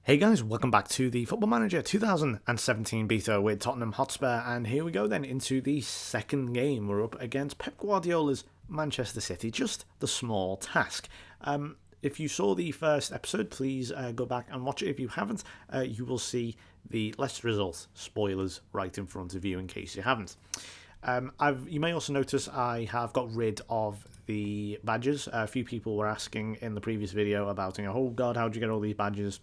Hey guys, welcome back to the Football Manager 2017 beta with Tottenham Hotspur, and here we go then into the second game. We're up against Pep Guardiola's Manchester City, just the small task. If you saw the first episode, please go back and watch it. If you haven't, you will see the Leicester results spoilers right in front of you in case you haven't. You may also notice I have got rid of the badges. A few people were asking in the previous video about, oh god, how'd you get all these badges?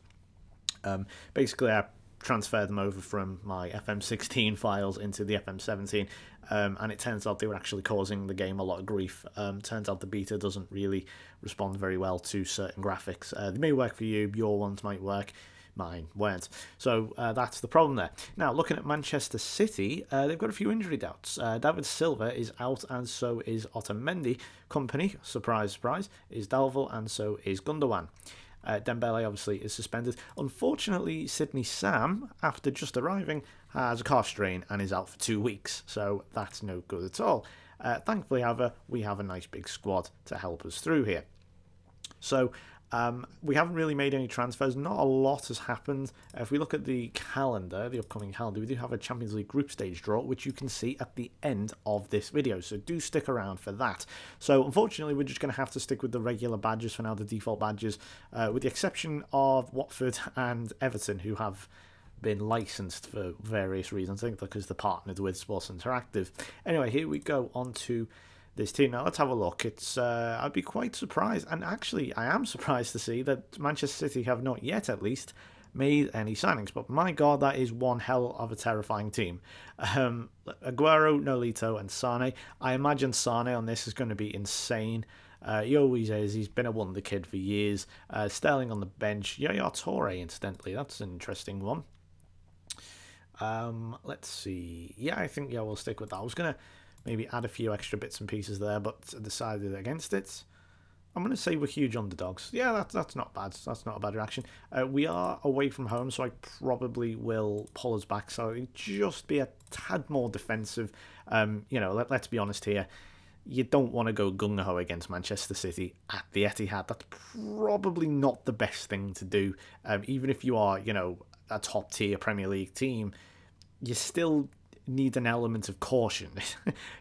Basically, I transferred them over from my FM16 files into the FM17, and it turns out they were actually causing the game a lot of grief. Turns out the beta doesn't really respond very well to certain graphics. They may work for you, your ones might work, mine weren't. So that's the problem there. Now, looking at Manchester City, they've got a few injury doubts. David Silva is out, and so is Otamendi. Company, surprise, surprise, is Dalval, and so is Gundogan. Dembele obviously is suspended. Unfortunately, Sydney Sam, after just arriving, has a calf strain and is out for 2 weeks, so that's no good at all. Thankfully, however, we have a nice big squad to help us through here. So we haven't really made any transfers. Not a lot has happened. If we look at the calendar, the upcoming calendar, we do have a Champions League group stage draw, which you can see at the end of this video. So do stick around for that. So unfortunately, we're just going to have to stick with the regular badges for now, the default badges, with the exception of Watford and Everton, who have been licensed for various reasons. I think because they're partnered with Sports Interactive. Anyway, here we go on to this team. Now let's have a look. I'd be quite surprised, and actually I am surprised to see that Manchester City have not yet at least made any signings, but my god, that is one hell of a terrifying team. Aguero, Nolito and Sane. I imagine Sane on this is going to be insane. He always is. He's been a wonder kid for years. Sterling on the bench. Yaya Toure, incidentally, that's an interesting one. Let's see. Yeah, I think we'll stick with that. I was going to maybe add a few extra bits and pieces there, but decided against it. I'm going to say we're huge underdogs. Yeah, that's not bad. That's not a bad reaction. We are away from home, so I probably will pull us back. So just be a tad more defensive. Let's be honest here. You don't want to go gung-ho against Manchester City at the Etihad. That's probably not the best thing to do. Even if you are, a top-tier Premier League team, you still need an element of caution.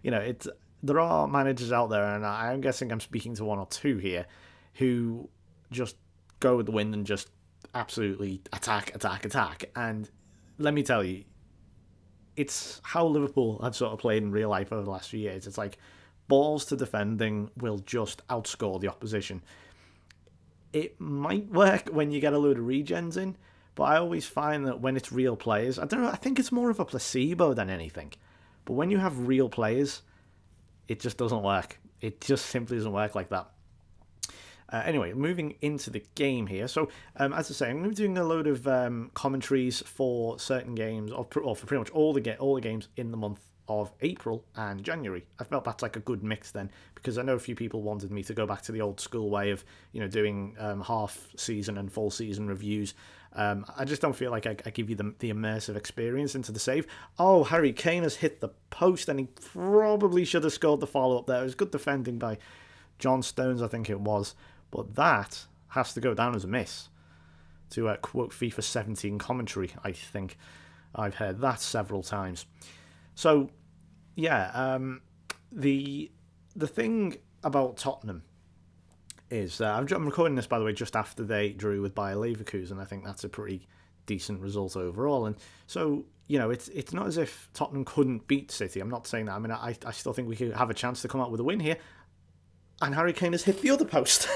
There are managers out there, and I'm guessing I'm speaking to one or two here, who just go with the wind and just absolutely attack. And let me tell you, it's how Liverpool have sort of played in real life over the last few years. It's like balls to defending will just outscore the opposition. It might work when you get a load of regens in, but I always find that when it's real players, I don't know, I think it's more of a placebo than anything. But when you have real players, it just doesn't work. It just simply doesn't work like that. Anyway, moving into the game here. So, as I say, I'm going to be doing a load of commentaries for certain games, or for pretty much all the games in the month of April and January. I felt that's like a good mix then, because I know a few people wanted me to go back to the old school way of, doing half season and full season reviews. I just don't feel like I give you the immersive experience into the save. Oh, Harry Kane has hit the post, and he probably should have scored the follow-up there. It was good defending by John Stones, I think it was. But that has to go down as a miss. To quote FIFA 17 commentary, I think. I've heard that several times. So, yeah, the thing about Tottenham is I'm recording this, by the way, just after they drew with Bayer Leverkusen. I think that's a pretty decent result overall. And so, it's not as if Tottenham couldn't beat City. I'm not saying that. I mean, I still think we could have a chance to come out with a win here. And Harry Kane has hit the other post.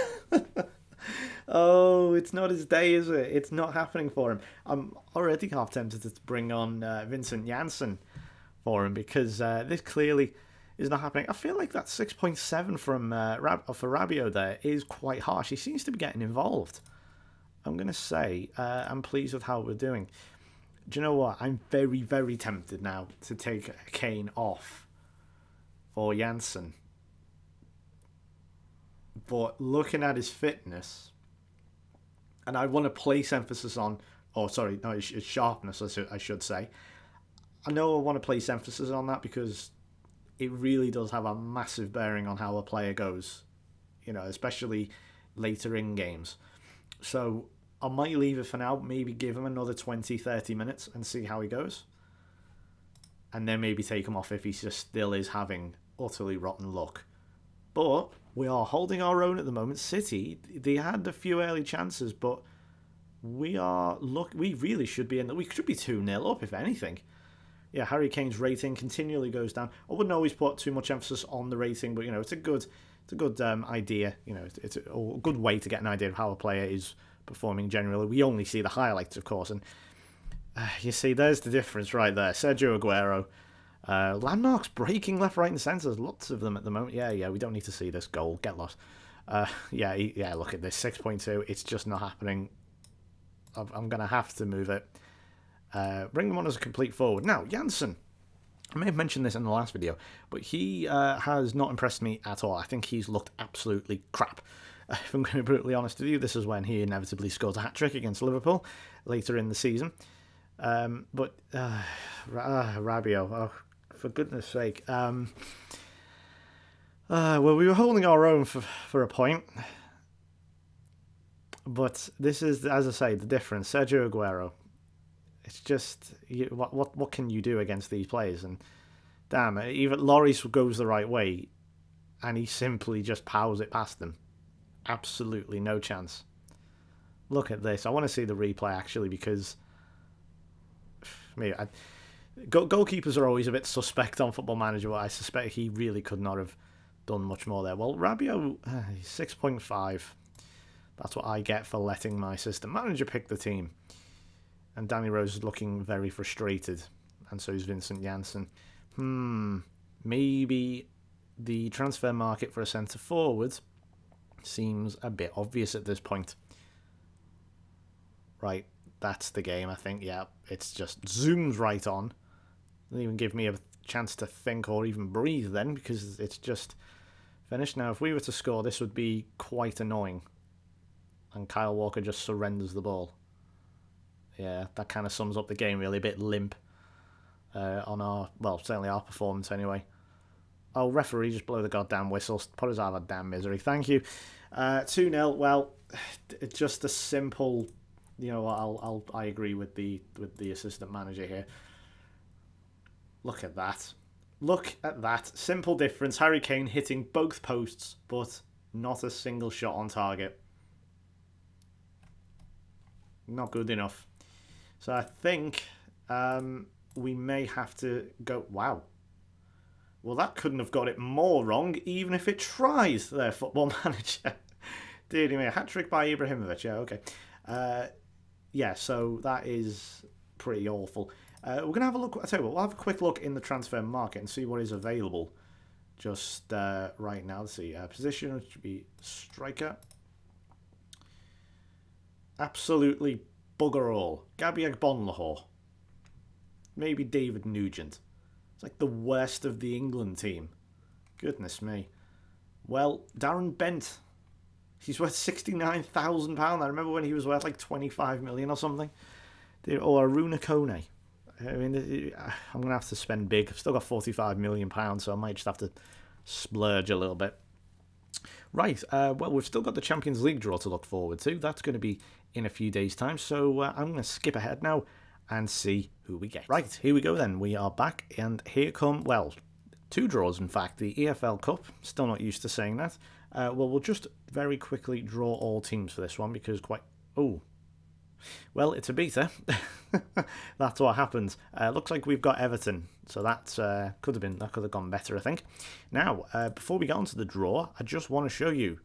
Oh, it's not his day, is it? It's not happening for him. I'm already half tempted to bring on Vincent Janssen for him, because this clearly is not happening. I feel like that 6.7 from for Rabiot there is quite harsh. He seems to be getting involved. I'm going to say I'm pleased with how we're doing. Do you know what? I'm very, very tempted now to take Kane off for Janssen. But looking at his fitness, and I want to place emphasis on, his sharpness, I should say. I know I want to place emphasis on that because it really does have a massive bearing on how a player goes, especially later in games. So I might leave it for now. Maybe give him another 20, 30 minutes and see how he goes. And then maybe take him off if he just still is having utterly rotten luck. But we are holding our own at the moment. City, they had a few early chances, but we really should be we should be 2-0 up, if anything. Yeah, Harry Kane's rating continually goes down. I wouldn't always put too much emphasis on the rating, but it's a good idea. It's a good way to get an idea of how a player is performing generally. We only see the highlights, of course, and you see, there's the difference right there. Sergio Aguero, landmarks breaking left, right, and centre. There's lots of them at the moment. Yeah. We don't need to see this goal. Get lost. Yeah. Look at this 6.2. It's just not happening. I'm gonna have to move it. Bring them on as a complete forward. Now, Janssen. I may have mentioned this in the last video, but he has not impressed me at all. I think he's looked absolutely crap. If I'm going to be brutally honest with you, this is when he inevitably scores a hat-trick against Liverpool later in the season. But Rabiot, oh, for goodness sake. Well, we were holding our own for a point. But this is, as I say, the difference. Sergio Aguero. It's just, what can you do against these players? And damn, even Lloris goes the right way, and he simply just powers it past them. Absolutely no chance. Look at this. I want to see the replay, actually, because goalkeepers are always a bit suspect on Football Manager, but I suspect he really could not have done much more there. Well, Rabiot, 6.5. That's what I get for letting my system manager pick the team. And Danny Rose is looking very frustrated. And so is Vincent Janssen. Maybe the transfer market for a centre-forward seems a bit obvious at this point. Right, that's the game, I think. Yeah, it's just zooms right on. Doesn't even give me a chance to think or even breathe then, because it's just finished. Now, if we were to score, this would be quite annoying. And Kyle Walker just surrenders the ball. Yeah, that kind of sums up the game, really. A bit limp on certainly our performance anyway. Oh, referee, just blow the goddamn whistle. Put us out of our damn misery. Thank you. 2-0. Well, it's just a simple, I agree with the assistant manager here. Look at that. Look at that. Simple difference. Harry Kane hitting both posts, but not a single shot on target. Not good enough. So I think we may have to go... Wow. Well, that couldn't have got it more wrong, even if it tries, their Football Manager. Dearly me, a hat-trick by Ibrahimovic. Yeah, okay. So that is pretty awful. We're going to have a look... I'll tell you what, we'll have a quick look in the transfer market and see what is available just right now. Let's see. Position, which should be striker. Absolutely bugger all. Gabby Bonlahor. Maybe David Nugent. It's like the worst of the England team. Goodness me. Well, Darren Bent. He's worth £69,000. I remember when he was worth like 25 million or something. Or Aruna Kone. I mean, I'm going to have to spend big. I've still got £45 million, so I might just have to splurge a little bit. Right, well, we've still got the Champions League draw to look forward to. That's going to be in a few days' time, so I'm going to skip ahead now and see who we get. Right, here we go then. We are back, and here come, well, two draws, in fact. The EFL Cup, still not used to saying that. Well, we'll just very quickly draw all teams for this one, because well, it's a beta. That's what happens. Looks like we've got Everton, so that could have gone better, I think. Now, before we get on to the draw, I just want to show you.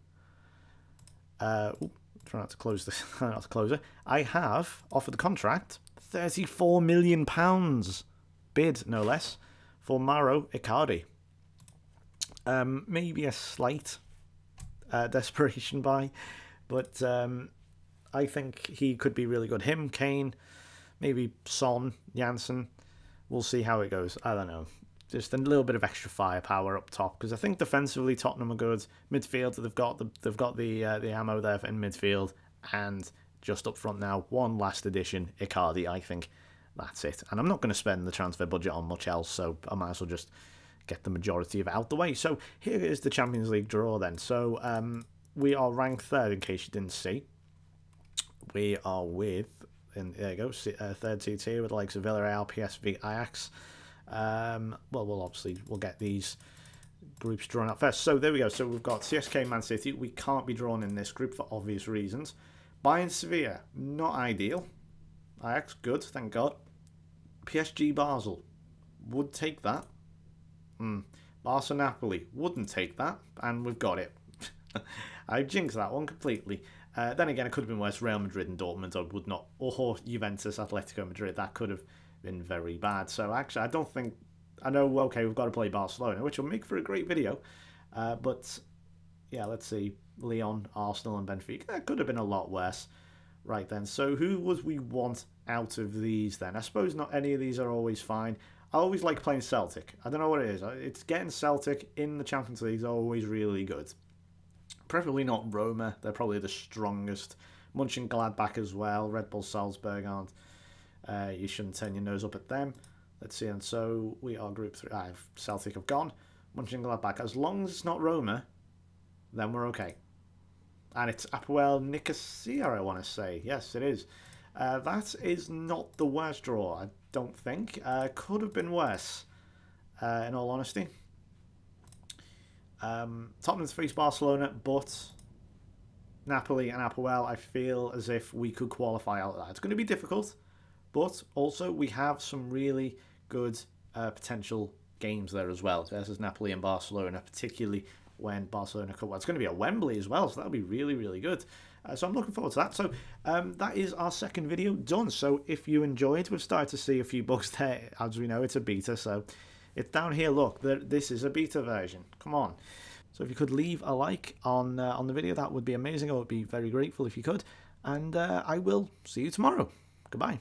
Try not to close this. Try not to close it. I have offered the contract, £34 million bid, no less, for Mauro Icardi. Maybe a slight desperation buy, but I think he could be really good. Him, Kane, maybe Son, Janssen. We'll see how it goes. I don't know. Just a little bit of extra firepower up top, because I think defensively Tottenham are good. Midfield, they've got the ammo there in midfield, and just up front now, one last addition, Icardi. I think that's it. And I'm not going to spend the transfer budget on much else, so I might as well just get the majority of it out the way. So here is the Champions League draw then. So we are ranked third, in case you didn't see. we are with, and there you go, third seed here with the likes of Villarreal, PSV, Ajax. Well, we'll get these groups drawn out first. So there we go. So we've got CSK, Man City. We can't be drawn in this group for obvious reasons. Bayern, Sevilla, not ideal. Ajax, good, thank God. PSG, Basel, would take that. Barca, Napoli, wouldn't take that, and we've got it. I jinxed that one completely. Then again, it could have been worse. Real Madrid and Dortmund, I would not. Or Juventus, Atletico Madrid, that could have been very bad. So actually, I don't think. I know, okay, we've got to play Barcelona, which will make for a great video. But yeah, let's see. Lyon, Arsenal, and Benfica. That could have been a lot worse. Right then, so who would we want out of these then? I suppose not any of these are always fine. I always like playing Celtic. I don't know what it is. It's getting Celtic in the Champions League is always really good. Preferably not Roma. They're probably the strongest. Mönchengladbach as well. Red Bull Salzburg aren't. You shouldn't turn your nose up at them. Let's see. And so we are Group 3. Celtic have gone. Mönchengladbach. As long as it's not Roma, then we're okay. And it's Apoel Nicosia, I want to say. Yes, it is. That is not the worst draw, I don't think. Could have been worse, in all honesty. Tottenham's faced Barcelona, but Napoli and Apoel, I feel as if we could qualify out of that. It's going to be difficult, but also we have some really good potential games there as well. Versus Napoli and Barcelona, particularly when Barcelona come. Well, it's going to be at Wembley as well, so that'll be really, really good. So I'm looking forward to that. So that is our second video done. So if you enjoyed, we've started to see a few bugs there. As we know, it's a beta, so it's down here. Look, this is a beta version. Come on. So if you could leave a like on the video, that would be amazing. I would be very grateful if you could. And I will see you tomorrow. Goodbye.